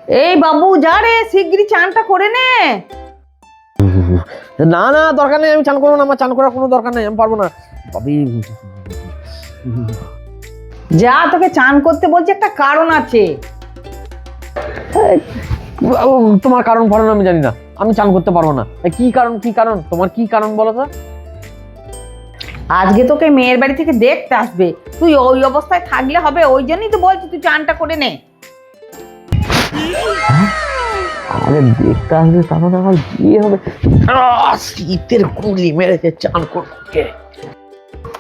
এই বাবু যা রে, শিগগিরই চানটা করে নে। না না দরকার নেই, আমি চান করবো না, আমার চান করার কোনো দরকার নেই, আমি পারবো না ভাবি। যা, তোকে চান করতে বলছি একটা কারণ আছে। তোমার কারণ ফারণ আমি জানি না, আমি চান করতে পারবো না। কি কারণ, কি কারণ, তোমার কি কারণ বলো তো? আজকে তোকে মেয়ের বাড়ি থেকে দেখতে আসবে, তুই ওই অবস্থায় থাকলে হবে, ওই জন্যই তো বলছি তুই চানটা করে নে। আরে দেখতে আসবে তার মানে আমার বিয়ে হবে? শীতের কুলি মেরেছে, চান করতে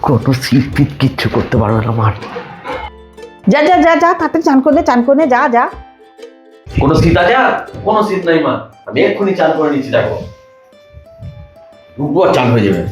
কোনো শীত ফিত কিচ্ছু করতে পারবে না আমার। যা যা যা যা, তাড়াতাড়ি চান করে নে, যা যা। কোনো শীত আছে? কোনো শীত নাই মা, আমি এক্ষুনি চান করে নিচ্ছি, দেখো রূপও চান হয়ে যাবে।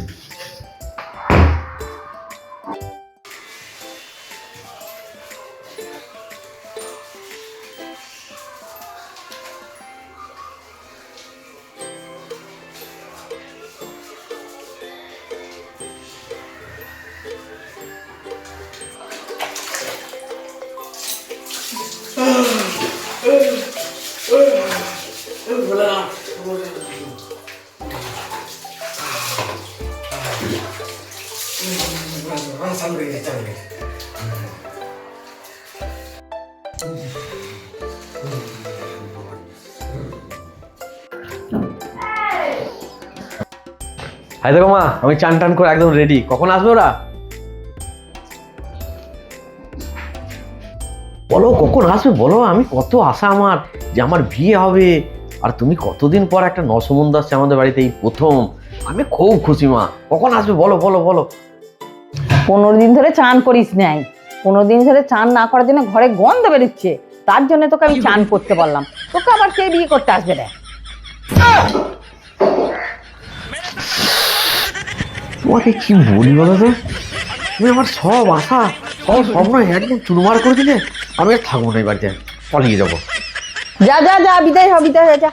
হাই দেখো মা, আমি চান টান করে একদম রেডি। কখন আসবে ওরা? বলো কখন আসবে বলো, আমি কত আশা আমার যে আমার বিয়ে হবে, আর তুমি কতদিন পর একটা নসমন্ধ আসছে আমাদের বাড়িতে, এই প্রথম। আমি খুব খুশি মা, কখন আসবে বলো বলো বলো। 15 দিন ধরে চান করিস নাই, 15 দিন ধরে চান না করার জন্য ঘরে গন্ধ বেরোচ্ছে, তার জন্য তোকে আমি চান করতে পারলাম, তোকে আবার কে বিয়ে করতে আসবে রে? তোমাকে কি বলি বলো তো, তুমি আমার সব আশা সব স্বপ্ন একদম চুরমার করে দিলে। আমি আর থাকবো না এই বাড়িতে, পালিয়ে যাবো। যা যা যা, বিদায় হ, বিদায় হ, যা।